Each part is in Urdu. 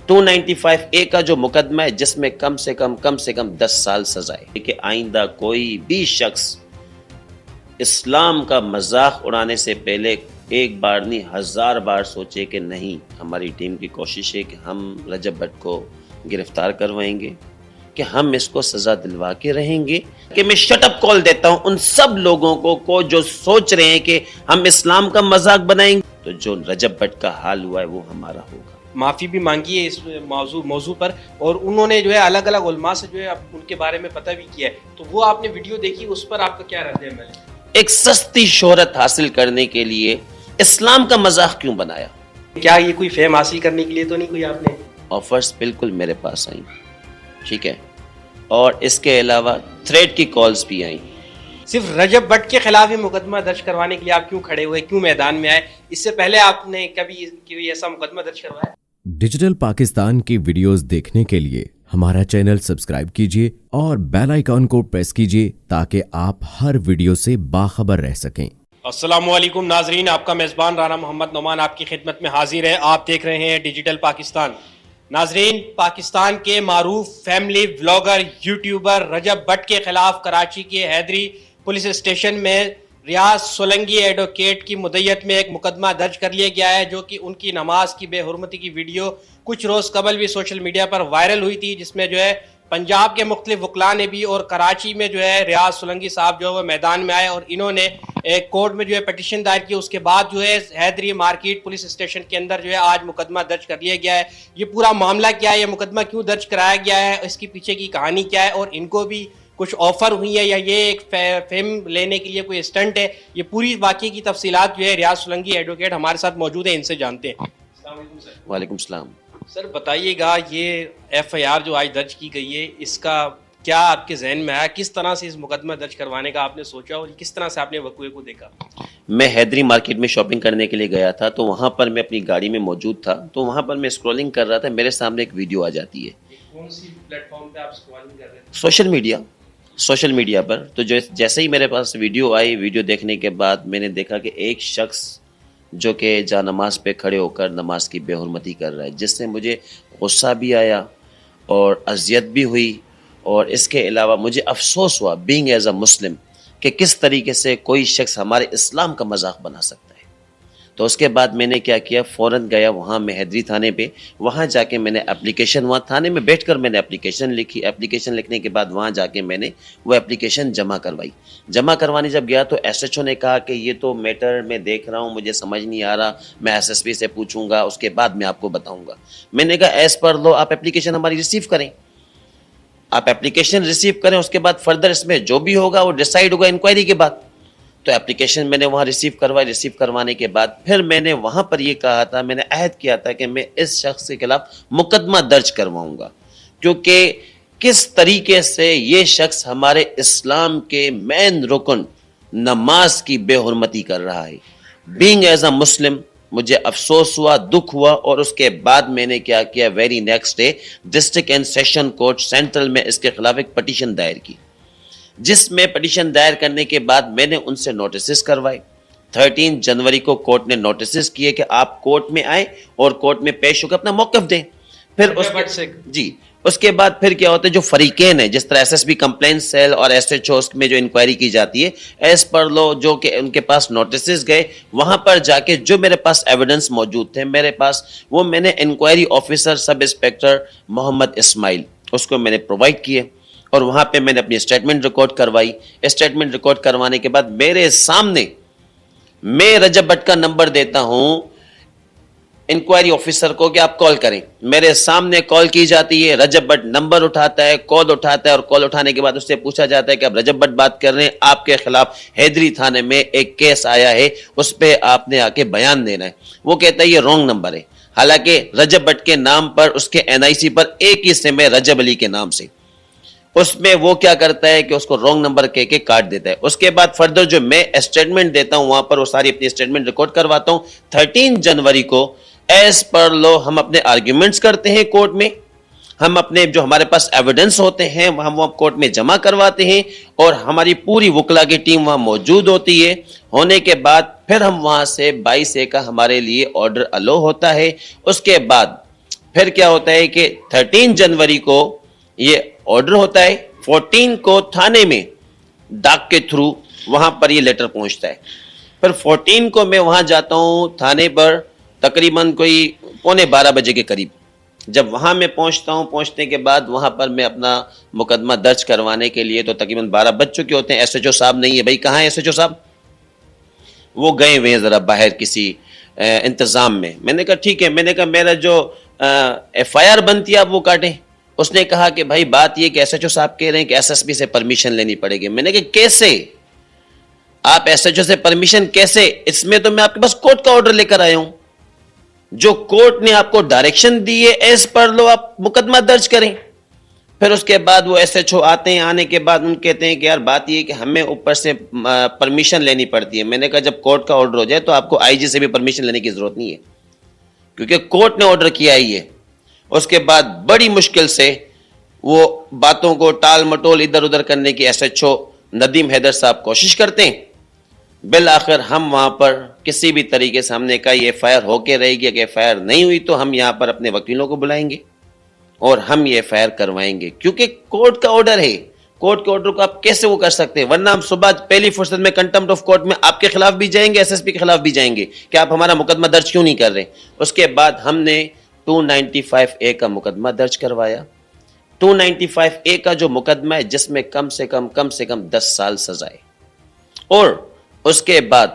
295A کا جو مقدمہ ہے جس میں کم سے کم 10 سال سزا ہے کہ آئندہ کوئی بھی شخص اسلام کا مذاق اڑانے سے پہلے ایک بار نہیں 1000 بار سوچے کہ نہیں، ہماری ٹیم کی کوشش ہے کہ ہم رجب بٹ کو گرفتار کروائیں گے، کہ ہم اس کو سزا دلوا کے رہیں گے، کہ میں شٹ اپ کال دیتا ہوں ان سب لوگوں کو جو سوچ رہے ہیں کہ ہم اسلام کا مذاق بنائیں گے، تو جو رجب بٹ کا حال ہوا ہے وہ ہمارا ہوگا۔ معافی بھی مانگی ہے اس موضوع پر، اور انہوں نے جو ہے الگ الگ علماء سے جو ہے ان کے بارے میں پتہ بھی کیا ہے، تو وہ آپ نے ویڈیو دیکھی، اس پر آپ کا کیا رد عمل ہے؟ ایک سستی شہرت حاصل کرنے کے لیے اسلام کا مذاق کیوں بنایا؟ کیا یہ کوئی فیم حاصل کرنے کے لیے تو نہیں کوئی آپ نے؟ آفرز بالکل میرے پاس آئیں، ٹھیک ہے، اور اس کے علاوہ تھریٹ کی کالز بھی آئیں۔ صرف رجب بٹ کے خلاف ہی مقدمہ درج کروانے کے لیے آپ کیوں کھڑے ہوئے، کیوں میدان میں آئے؟ اس سے پہلے آپ نے کبھی کوئی ایسا مقدمہ درج کروایا؟ ڈیجیٹل پاکستان کی ویڈیوز دیکھنے کے لیے ہمارا چینل سبسکرائب کیجیے اور بیل آئیکن کو پریس کیجیے تاکہ آپ ہر ویڈیو سے باخبر رہ سکیں۔ السلام علیکم ناظرین، آپ کا میزبان رانا محمد نعمان آپ کی خدمت میں حاضر ہے۔ آپ دیکھ رہے ہیں ڈیجیٹل پاکستان۔ ناظرین، پاکستان کے معروف family vlogger YouTuber Rajab Butt کے خلاف کراچی کے حیدری پولیس اسٹیشن میں ریاض سولنگی ایڈوکیٹ کی مدعیت میں ایک مقدمہ درج کر لیا گیا ہے، جو کہ ان کی نماز کی بے حرمتی کی ویڈیو کچھ روز قبل بھی سوشل میڈیا پر وائرل ہوئی تھی، جس میں جو ہے پنجاب کے مختلف وکلاء نے بھی اور کراچی میں جو ہے ریاض سولنگی صاحب جو ہے وہ میدان میں آئے اور انہوں نے ایک کورٹ میں جو ہے پٹیشن دائر کی۔ اس کے بعد جو ہے حیدری مارکیٹ پولیس اسٹیشن کے اندر جو ہے آج مقدمہ درج کر لیا گیا ہے۔ یہ پورا معاملہ کیا ہے، یہ مقدمہ کیوں درج کرایا گیا ہے، اس کی پیچھے کی کہانی کیا ہے، اور ان کو بھی کچھ آفر ہوئی ہے یا یہ ایک فیم لینے کے لیے کوئی اسٹنٹ ہے، یہ پوری واقعے کی تفصیلات جو ہے ریاض سولنگی ایڈوکیٹ ہمارے ساتھ موجود ہیں، ان سے جانتے ہیں۔ السلام علیکم سر۔ وعلیکم السلام۔ سر بتائیے گا، یہ ایف آئی آر جو آج درج کی گئی ہے، اس کا کیا آپ کے ذہن میں آیا، کس طرح سے اس مقدمہ درج کروانے کا آپ نے سوچا اور کس طرح سے آپ نے وقوع کو دیکھا؟ میں حیدری مارکیٹ میں شاپنگ کرنے کے لیے گیا تھا، تو وہاں پر میں اپنی گاڑی میں موجود تھا، تو وہاں پر میں اسکرولنگ کر رہا تھا، میرے سامنے ایک ویڈیو آ جاتی ہے۔ کون سی پلیٹ فارم پہ آپ اسکرولنگ کر رہے تھے؟ سوشل میڈیا پر۔ تو جیسے ہی میرے پاس ویڈیو آئی، ویڈیو دیکھنے کے بعد میں نے دیکھا کہ ایک شخص جو کہ جا نماز پہ کھڑے ہو کر نماز کی بے حرمتی کر رہا ہے، جس سے مجھے غصہ بھی آیا اور اذیت بھی ہوئی، اور اس کے علاوہ مجھے افسوس ہوا بینگ ایز اے مسلم کہ کس طریقے سے کوئی شخص ہمارے اسلام کا مذاق بنا سکتا ہے۔ تو اس کے بعد میں نے کیا کیا، فوراً گیا وہاں میں حیدری تھانے پہ، وہاں جا کے میں نے اپلیکیشن، وہاں تھانے میں بیٹھ کر میں نے اپلیکیشن لکھی۔ اپلیکیشن لکھنے کے بعد وہاں جا کے میں نے وہ اپلیکیشن جمع کروائی۔ جمع کروانے جب گیا تو ایس ایچ او نے کہا کہ یہ تو میٹر میں دیکھ رہا ہوں، مجھے سمجھ نہیں آ رہا، میں ایس ایس پی سے پوچھوں گا، اس کے بعد میں آپ کو بتاؤں گا۔ میں نے کہا ایز پر لو آپ اپلیکیشن ہماری ریسیو کریں، آپ اپلیکیشن ریسیو کریں، اس کے بعد فردر اس میں جو بھی ہوگا وہ ڈیسائیڈ ہوگا انکوائری کے بعد۔ تو اپلیکیشن میں نے وہاں ریسیو کروائی۔ ریسیو کروانے کے بعد پھر میں نے وہاں پر یہ کہا تھا، میں نے عہد کیا تھا کہ میں اس شخص کے خلاف مقدمہ درج کرواؤں گا، کیونکہ کس طریقے سے یہ شخص ہمارے اسلام کے مین رکن نماز کی بے حرمتی کر رہا ہے۔ بینگ ایز اے مسلم مجھے افسوس ہوا، دکھ ہوا، اور اس کے بعد میں نے کیا کیا، very next day district and session court central میں اس کے خلاف ایک پٹیشن دائر کی، جس میں پٹیشن دائر کرنے کے بعد میں نے ان سے نوٹسز کروائے۔ 13 جنوری کو کورٹ نے نوٹسز کیے کہ آپ کورٹ میں آئیں اور کورٹ میں پیش ہو کے اپنا موقف دیں۔ پھر اس کے بعد پھر کیا ہوتا ہے، جو فریقین ہیں، جس طرح S S B complaint cell اور ایس ایچ او میں جو انکوائری کی جاتی ہے، ایز پر لو جو کہ ان کے پاس نوٹسز گئے، وہاں پر جا کے جو میرے پاس ایویڈنس موجود تھے میرے پاس، وہ میں نے انکوائری آفیسر سب انسپیکٹر محمد اسماعیل اس کو میں نے پرووائڈ کیے، اور وہاں پہ میں نے اپنی اسٹیٹمنٹ ریکارڈ کروائی۔ اسٹیٹمنٹ ریکارڈ کروانے کے بعد میرے سامنے میں رجب بٹ کا نمبر دیتا ہوں انکوائری آفیسر کو کہ آپ کال کریں، میرے سامنے کال کی جاتی ہے، رجب بٹ نمبر اٹھاتا ہے، کال اٹھاتا ہے، اور کال اٹھانے کے بعد اس سے پوچھا جاتا ہے کہ آپ رجب بٹ بات کر رہے ہیں، آپ کے خلاف حیدری تھانے میں ایک کیس آیا ہے، اس پہ آپ نے آ کے بیان دینا ہے۔ وہ کہتا ہے یہ رانگ نمبر ہے، حالانکہ رجب بٹ کے نام پر، اس کے این آئی سی پر ایک ہی سم ہے رجب علی کے نام سے۔ اس میں وہ کیا کرتا ہے کہ اس کو رانگ نمبر کہہ کے کاٹ دیتا ہے۔ اس کے بعد فردر جو میں اسٹیٹمنٹ دیتا ہوں وہاں پر وہ ساری اپنی اسٹیٹمنٹ ریکارڈ کرواتا ہوں۔ 13 جنوری کو ایز پر لو ہم اپنے آرگیومنٹس کرتے ہیں کورٹ میں، ہم اپنے جو ہمارے پاس ایویڈنس ہوتے ہیں ہم وہ کورٹ میں جمع کرواتے ہیں، اور ہماری پوری وکلا کی ٹیم وہاں موجود ہوتی ہے۔ ہونے کے بعد پھر ہم وہاں سے 22A کا ہمارے لیے آرڈر الو ہوتا ہے۔ اس کے بعد پھر کیا ہوتا ہے کہ 13 جنوری کو یہ آرڈر ہوتا ہے, 14 کو تھانے میں ڈاک کے تھرو وہاں پر یہ لیٹر پہنچتا ہے. پھر 14 کو میں وہاں جاتا ہوں تھانے پر تقریباً کوئی 11:45 بجے کے قریب. جب وہاں میں پہنچتا ہوں, پہنچنے کے بعد وہاں پر میں اپنا مقدمہ درج کروانے کے لیے تو تقریباً 12 بج چکے ہوتے ہیں. ایس ایچ او صاحب نہیں ہے. بھائی کہاں ہے ایس ایچ او صاحب؟ وہ گئے ہوئے ہیں ذرا باہر کسی انتظام میں. میں نے کہا ٹھیک ہے. میں نے کہا میرا جو ایف آئی آر بنتی ہے آپ وہ کاٹیں. اس نے کہا کہ بھائی بات یہ کہ ایس ایچ او صاحب کہہ رہے ہیں کہ ایس ایس پی سے پرمیشن لینی پڑے گی. میں نے کہا کیسے آپ ایس ایچ او سے پرمیشن کیسے؟ اس میں تو میں آپ کے پاس کورٹ کا آرڈر لے کر آیا ہوں. جو کورٹ نے آپ کو ڈائریکشن دی ہے ایز پر لو آپ مقدمہ درج کریں. پھر اس کے بعد وہ ایس ایچ او آتے ہیں, آنے کے بعد ان کہتے ہیں کہ یار بات یہ کہ ہمیں اوپر سے پرمیشن لینی پڑتی ہے. میں نے کہا جب کورٹ کا آرڈر ہو جائے تو آپ کو آئی جی سے بھی پرمیشن لینے کی ضرورت نہیں ہے, کیونکہ کورٹ نے آرڈر کیا ہی ہے. اس کے بعد بڑی مشکل سے وہ باتوں کو ٹال مٹول ادھر ادھر کرنے کی S H O Nadeem Haider صاحب کوشش کرتے ہیں. بالآخر ہم وہاں پر کسی بھی طریقے سے ہم نے کہا یہ ایف آئی آر ہو کے رہے گی, اگر ایف آئی آر نہیں ہوئی تو ہم یہاں پر اپنے وکیلوں کو بلائیں گے اور ہم یہ ایف آئی آر کروائیں گے, کیونکہ کورٹ کا آرڈر ہے. کورٹ کے آرڈر کو آپ کیسے وہ کر سکتے ہیں؟ ورنہ ہم صبح پہلی فرصت میں کنٹمپٹ آف کورٹ میں آپ کے خلاف بھی جائیں گے, ایس ایس پی کے خلاف بھی جائیں گے کہ آپ ہمارا مقدمہ درج کیوں نہیں کر رہے. اس کے بعد ہم نے 295A کا مقدمہ درج کروایا. 295A کا جو مقدمہ ہے جس میں کم سے کم 10 سال سزا ہے. اور اس کے بعد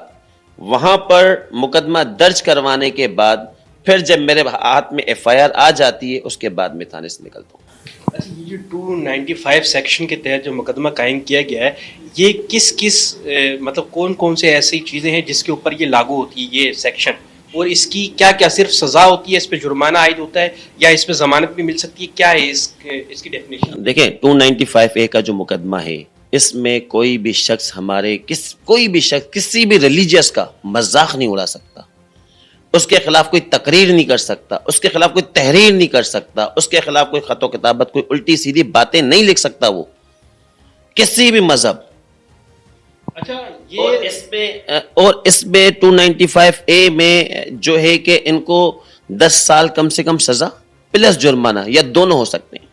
وہاں پر مقدمہ درج کروانے کے بعد پھر جب میرے ہاتھ میں ایف آئی آر آ جاتی ہے اس کے بعد میں تھانے سے نکلتا ہوں. اچھا, یہ جو 295 سیکشن کے تحت جو مقدمہ قائم کیا گیا ہے یہ کس مطلب کون سے ایسی چیزیں ہیں جس کے اوپر یہ لاگو ہوتی ہے یہ سیکشن, اور اس کی کیا صرف سزا ہوتی ہے, اس پہ جرمانہ عائد ہوتا ہے یا اس پہ ضمانت بھی مل سکتی ہے, کیا ہے اس کی ڈیفینیشن؟ دیکھیں 295A کا جو مقدمہ ہے اس میں کوئی بھی شخص کسی بھی ریلیجیس کا مذاق نہیں اڑا سکتا, اس کے خلاف کوئی تقریر نہیں کر سکتا, اس کے خلاف کوئی تحریر نہیں کر سکتا, اس کے خلاف کوئی خط و کتابت کوئی الٹی سیدھی باتیں نہیں لکھ سکتا وہ کسی بھی مذہب. اچھا, اور اس میں 295A میں جو ہے کہ ان کو 10 سال کم سے کم سزا پلس جرمانہ یا دونوں ہو سکتے ہیں.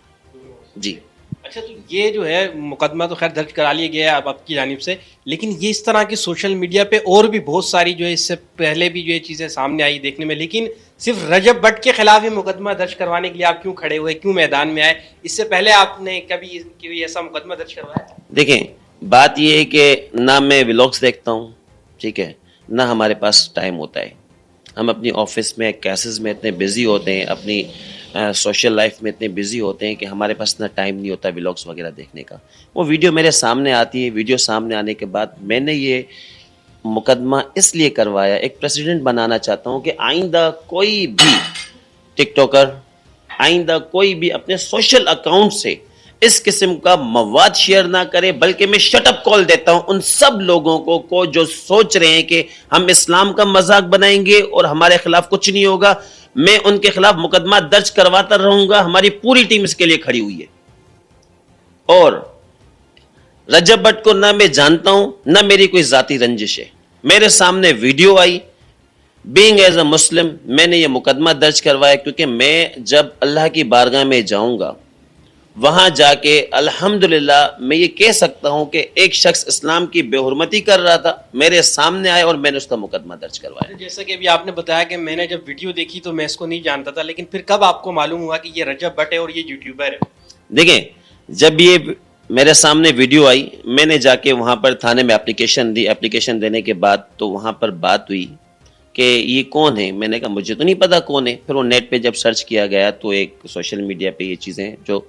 جی اچھا, تو یہ جو ہے مقدمہ تو خیر درج کرا لیا گیا ہے اب آپ کی جانب سے, لیکن یہ اس طرح کی سوشل میڈیا پہ اور بھی بہت ساری جو ہے اس سے پہلے بھی جو یہ چیزیں سامنے آئی دیکھنے میں, لیکن صرف رجب بٹ کے خلاف ہی مقدمہ درج کروانے کے لیے آپ کیوں کھڑے ہوئے, کیوں میدان میں آئے؟ اس سے پہلے آپ نے کبھی ایسا مقدمہ درج کروایا؟ دیکھیں بات یہ ہے کہ نہ میں ولاگس دیکھتا ہوں, ٹھیک ہے, نہ ہمارے پاس ٹائم ہوتا ہے. ہم اپنی آفس میں کیسز میں اتنے بزی ہوتے ہیں, اپنی سوشل لائف میں اتنے بزی ہوتے ہیں کہ ہمارے پاس اتنا ٹائم نہیں ہوتا ولاگس وغیرہ دیکھنے کا. وہ ویڈیو میرے سامنے آتی ہے, ویڈیو سامنے آنے کے بعد میں نے یہ مقدمہ اس لیے کروایا, ایک پریسیڈنٹ بنانا چاہتا ہوں کہ آئندہ کوئی بھی ٹک ٹاکر, آئندہ کوئی بھی اپنے سوشل اکاؤنٹ سے اس قسم کا مواد شیئر نہ کرے, بلکہ میں شٹ اپ کال دیتا ہوں ان سب لوگوں کو جو سوچ رہے ہیں کہ ہم اسلام کا مذاق بنائیں گے اور ہمارے خلاف کچھ نہیں ہوگا. میں ان کے خلاف مقدمہ درج کرواتا رہوں گا, ہماری پوری ٹیم اس کے لیے کھڑی ہوئی ہے. اور رجب بٹ کو نہ میں جانتا ہوں نہ میری کوئی ذاتی رنجش ہے. میرے سامنے ویڈیو آئی, بینگ ایز اے مسلم میں نے یہ مقدمہ درج کروایا, کیونکہ میں جب اللہ کی بارگاہ میں جاؤں گا وہاں جا کے الحمدللہ میں یہ کہہ سکتا ہوں کہ ایک شخص اسلام کی بے حرمتی کر رہا تھا, میرے سامنے آئے اور میں نے اس کا مقدمہ درج کروایا. جیسا کہ ابھی آپ نے بتایا کہ میں نے جب ویڈیو دیکھی تو میں اس کو نہیں جانتا تھا, لیکن پھر کب آپ کو معلوم ہوا کہ یہ رجب بٹ ہے اور یہ یوٹیوبر ہے؟ دیکھیں جب یہ میرے سامنے ویڈیو آئی میں نے جا کے وہاں پر تھانے میں اپلیکیشن دی. اپلیکیشن دینے کے بعد تو وہاں پر بات ہوئی کہ یہ کون ہے. میں نے کہا مجھے تو نہیں پتا کون ہے. پھر وہ نیٹ پہ جب سرچ کیا گیا تو ایک سوشل میڈیا پہ یہ چیزیں جو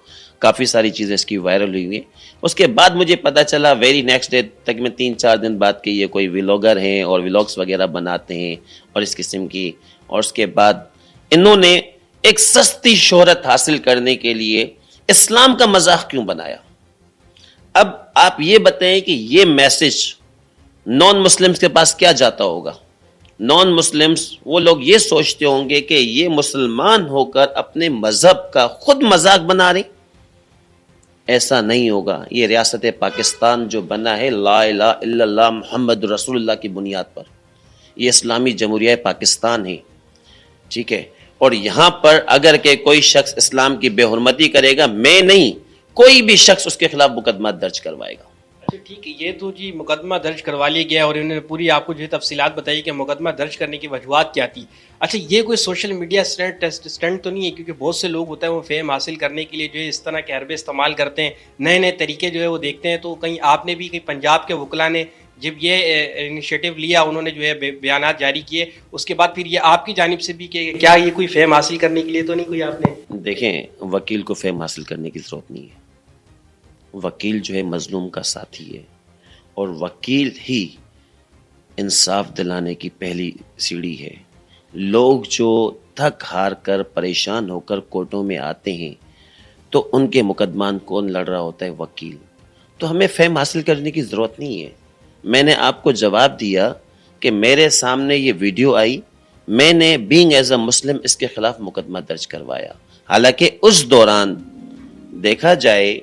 کافی ساری چیزیں اس کی وائرل ہوئی ہیں. اس کے بعد مجھے پتا چلا ویری نیکسٹ ڈے تک میں 3-4 دن بعد کہ یہ کوئی ولاگر ہیں اور ولاگس وغیرہ بناتے ہیں اور اس قسم کی. اور اس کے بعد انہوں نے ایک سستی شہرت حاصل کرنے کے لیے اسلام کا مذاق کیوں بنایا. اب آپ یہ بتائیں کہ یہ میسج نان مسلمز کے پاس کیا جاتا ہوگا. نان مسلمز وہ لوگ یہ سوچتے ہوں گے کہ یہ مسلمان ہو کر اپنے مذہب کا خود مذاق بنا رہے. ایسا نہیں ہوگا. یہ ریاست پاکستان جو بنا ہے لا الہ الا اللہ محمد رسول اللہ کی بنیاد پر, یہ اسلامی جمہوریہ پاکستان ہے, ٹھیک ہے. اور یہاں پر اگر کہ کوئی شخص اسلام کی بے حرمتی کرے گا، میں نہیں، کوئی بھی شخص اس کے خلاف مقدمہ درج کروائے گا. اچھا ٹھیک ہے، یہ تو جی مقدمہ درج کروا لیا گیا اور انہوں نے پوری آپ کو جو ہے تفصیلات بتائی کہ مقدمہ درج کرنے کی وجوہات کیا تھی. اچھا یہ کوئی سوشل میڈیا اسٹنٹ تو نہیں ہے؟ کیونکہ بہت سے لوگ ہوتے ہیں وہ فیم حاصل کرنے کے لیے جو ہے اس طرح کے حربے استعمال کرتے ہیں، نئے نئے طریقے جو ہے وہ دیکھتے ہیں. تو کہیں آپ نے بھی، کہیں پنجاب کے وکلاء نے جب یہ انیشیٹو لیا، انہوں نے جو ہے بیانات جاری کیے، اس کے بعد پھر یہ آپ کی جانب سے بھی کہ کیا یہ کوئی فیم حاصل کرنے کے لیے تو نہیں کوئی آپ نے؟ دیکھیں، وکیل کو فیم حاصل کرنے کی ضرورت نہیں ہے. وکیل جو ہے مظلوم کا ساتھی ہے، اور وکیل ہی انصاف دلانے کی پہلی سیڑھی ہے. لوگ جو تھک ہار کر پریشان ہو کر کورٹوں میں آتے ہیں تو ان کے مقدمان کون لڑ رہا ہوتا ہے؟ وکیل. تو ہمیں فیم حاصل کرنے کی ضرورت نہیں ہے. میں نے آپ کو جواب دیا کہ میرے سامنے یہ ویڈیو آئی، میں نے بینگ ایز اے مسلم اس کے خلاف مقدمہ درج کروایا. حالانکہ اس دوران دیکھا جائے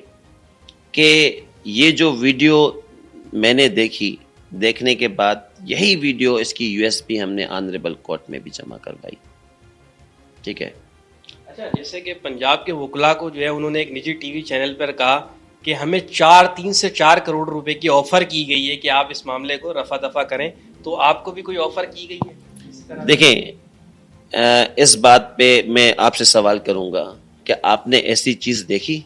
کہ یہ جو ویڈیو میں نے دیکھنے کے بعد یہی ویڈیو، اس کی USB ہم نے آنریبل کورٹ میں بھی جمع کروائی. ٹھیک ہے. اچھا جیسے کہ پنجاب کے وکلاء کو جو ہے انہوں نے ایک نجی ٹی وی چینل پر کہا کہ ہمیں 3 سے 4 کروڑ روپے کی آفر کی گئی ہے کہ آپ اس معاملے کو رفع دفع کریں. تو آپ کو بھی کوئی آفر کی گئی ہے؟ دیکھیں، اس بات پہ میں آپ سے سوال کروں گا کہ آپ نے ایسی چیز دیکھی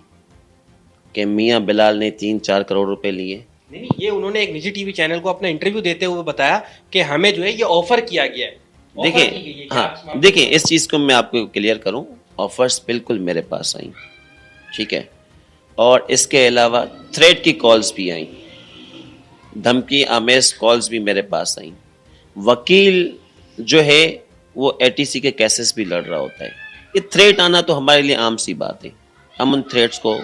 کہ میاں بلال نے 3-4 کروڑ روپے لیے؟ نہیں، یہ انہوں نے ایک نجی ٹی وی چینل کو اپنا انٹرویو دیتے ہوئے بتایا کہ ہمیں جو ہے یہ آفر کیا گیا ہے. دیکھیں اس چیز کو میں آپ کو کلیئر کروں. آفرز بالکل میرے پاس آئیں، ٹھیک ہے، اور اس کے علاوہ تھریٹ کی کالز بھی آئیں، دھمکی آمیز کالز بھی میرے پاس آئیں. وکیل جو ہے وہ ATC کے کیسز بھی لڑ رہا ہوتا ہے. یہ تھریٹ آنا تو ہمارے لیے عام سی بات ہے، ہم ان تھریٹس کو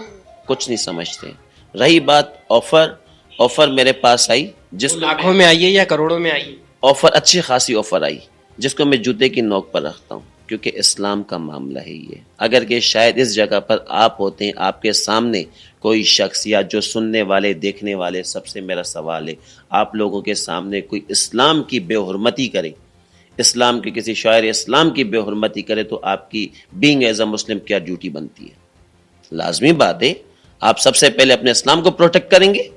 کچھ نہیں سمجھتے. رہی بات آفر میرے پاس آئی، جس لاکھوں میں آئی ہے یا کروڑوں میں آئی ہے؟ آفر اچھی خاصی آفر آئی، جس کو میں جوتے کی نوک پر رکھتا ہوں، کیونکہ اسلام کا معاملہ ہے یہ. اگر کہ شاید اس جگہ پر آپ ہوتے ہیں، آپ کے سامنے کوئی شخص یا جو سننے والے دیکھنے والے، سب سے میرا سوال ہے، آپ لوگوں کے سامنے کوئی اسلام کی بے حرمتی کرے، اسلام کے کسی شاعر اسلام کی بے حرمتی کرے، تو آپ کی بینگ ایز اے مسلم کیا ڈیوٹی بنتی ہے؟ لازمی بات ہے آپ سب سے پہلے اپنے اسلام کو پروٹیکٹ کریں گے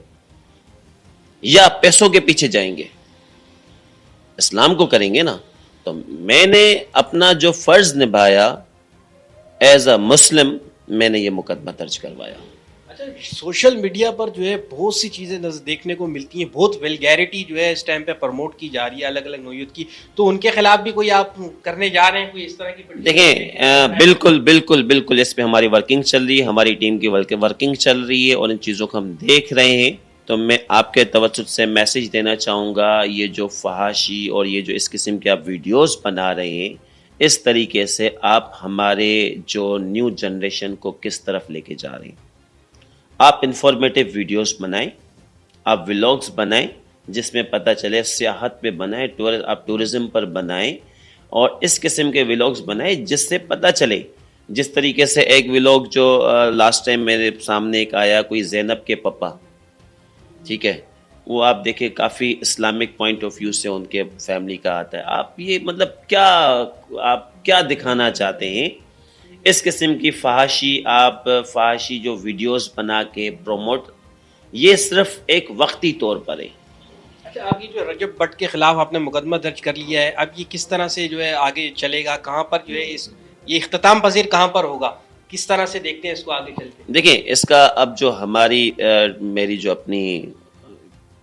یا پیسوں کے پیچھے جائیں گے؟ اسلام کو کریں گے نا. تو میں نے اپنا جو فرض نبھایا ایز اے مسلم، میں نے یہ مقدمہ درج کروایا. اچھا سوشل میڈیا پر جو ہے بہت سی چیزیں دیکھنے کو ملتی ہیں، بہت ویلگیرٹی جو ہے اس ٹائم پہ پروموٹ کی جا رہی ہے الگ الگ نوعیت کی. تو ان کے خلاف بھی کوئی آپ کرنے جا رہے ہیں کوئی اس طرح کی؟ دیکھیں بالکل اس پہ ہماری ورکنگ چل رہی ہے، ہماری ٹیم کی ورکنگ چل رہی ہے، اور ان چیزوں کو ہم دیکھ رہے ہیں. تو میں آپ کے توسط سے میسج دینا چاہوں گا، یہ جو فحاشی اور یہ جو اس قسم کے آپ ویڈیوز بنا رہے ہیں، اس طریقے سے آپ ہمارے جو نیو جنریشن کو کس طرف لے کے جا رہے ہیں. آپ انفارمیٹیو ویڈیوز بنائیں، آپ ولاگز بنائیں، جس میں پتہ چلے، سیاحت پہ بنائیں، آپ ٹورزم پر بنائیں، اور اس قسم کے ولاگز بنائیں جس سے پتہ چلے. جس طریقے سے ایک ولاگ جو لاسٹ ٹائم میرے سامنے ایک آیا، کوئی زینب کے پپا، ٹھیک ہے، وہ آپ دیکھیں کافی اسلامک پوائنٹ آف ویو سے ان کے فیملی کا آتا ہے. آپ یہ مطلب آپ کیا دکھانا چاہتے ہیں؟ اس قسم کی فحاشی جو ویڈیوز بنا کے پروموٹ، یہ صرف ایک وقتی طور پر ہے. اچھا اب یہ جو رجب بٹ کے خلاف آپ نے مقدمہ درج کر لیا ہے، اب یہ کس طرح سے جو ہے آگے چلے گا؟ کہاں پر جو ہے یہ اختتام پذیر کہاں پر ہوگا؟ کس طرح سے دیکھتے ہیں اس کو آگے چلتے ہیں؟ دیکھیں اس کا اب جو میری جو اپنی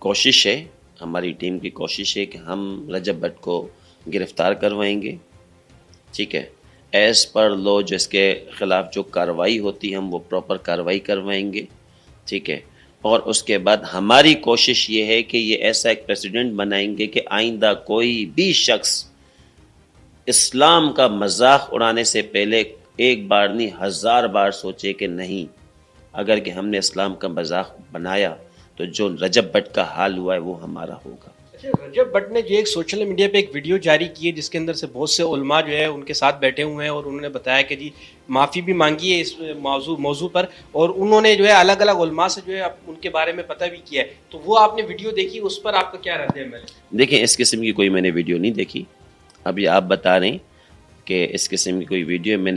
کوشش ہے، ہماری ٹیم کی کوشش ہے کہ ہم رجب بٹ کو گرفتار کروائیں گے. ٹھیک ہے، ایز پر لو جو اس کے خلاف جو کارروائی ہوتی ہے، ہم وہ پراپر کارروائی کروائیں گے. ٹھیک ہے، اور اس کے بعد ہماری کوشش یہ ہے کہ یہ ایسا ایک پریسیڈنٹ بنائیں گے کہ آئندہ کوئی بھی شخص اسلام کا مذاق اڑانے سے پہلے ایک بار نہیں 1000 بار سوچے کہ نہیں، اگر کہ ہم نے اسلام کا مذاق بنایا تو جو رجب بٹ کا حال ہوا ہے وہ ہمارا ہوگا. اچھا رجب بٹ نے جو ایک سوشل میڈیا پہ ایک ویڈیو جاری کی ہے جس کے اندر سے بہت سے علماء جو ہے ان کے ساتھ بیٹھے ہوئے ہیں، اور انہوں نے بتایا کہ جی معافی بھی مانگی ہے اس موضوع پر، اور انہوں نے جو ہے الگ الگ علماء سے جو ہے ان کے بارے میں پتہ بھی کیا ہے. تو وہ آپ نے ویڈیو دیکھی، اس پر آپ کا کیا رد عمل ہے؟ دیکھیں اس قسم کی کوئی میں نے ویڈیو نہیں دیکھی. ابھی آپ بتا رہے ہیں کہ اس قسم کی کوئی ویڈیو میں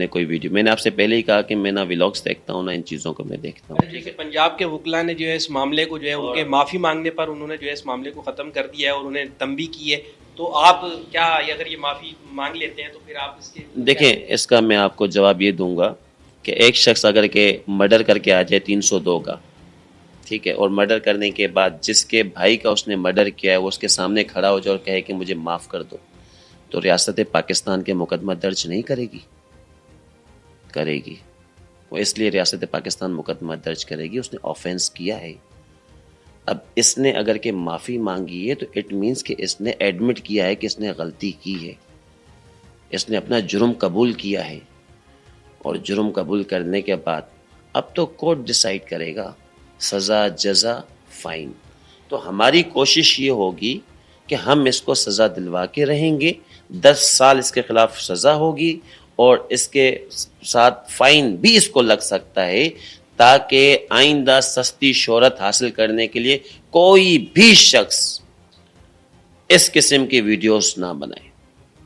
نے آپ سے پہلے ہی کہا کہ میں نہ ولاگس دیکھتا ہوں نہ ان چیزوں کو میں دیکھتا ہوں. جیسے پنجاب کے وکلا نے جو ہے اس معاملے کو جو ہے ان کے معافی مانگنے پر انہوں نے جو ہے اس معاملے کو ختم کر دیا ہے اور انہیں تنبیہ کی ہے, تو آپ کیا اگر یہ معافی مانگ لیتے ہیں تو پھر آپ اس کے دیکھیں, اس کا میں آپ کو جواب یہ دوں گا کہ ایک شخص اگر کہ مرڈر کر کے آ جائے 302 کا, ٹھیک ہے, اور مرڈر کرنے کے بعد جس کے بھائی کا اس نے مرڈر کیا ہے وہ اس کے سامنے کھڑا ہو جائے اور کہے کہ مجھے معاف کر دو, تو ریاست پاکستان کے مقدمہ درج نہیں کرے گی. وہ اس لیے ریاست پاکستان مقدمہ درج کرے گی, اس نے آفینس کیا ہے. اب اس نے اگر کہ معافی مانگی ہے تو اٹ مینس کہ اس نے ایڈمٹ کیا ہے کہ اس نے غلطی کی ہے, اس نے اپنا جرم قبول کیا ہے, اور جرم قبول کرنے کے بعد اب تو کورٹ ڈیسائیڈ کرے گا سزا, جزا, فائن. تو ہماری کوشش یہ ہوگی کہ ہم اس کو سزا دلوا کے رہیں گے, 10 سال اس کے خلاف سزا ہوگی اور اس کے ساتھ فائن بھی اس کو لگ سکتا ہے, تاکہ آئندہ سستی شہرت حاصل کرنے کے لیے کوئی بھی شخص اس قسم کی ویڈیوز نہ بنائے.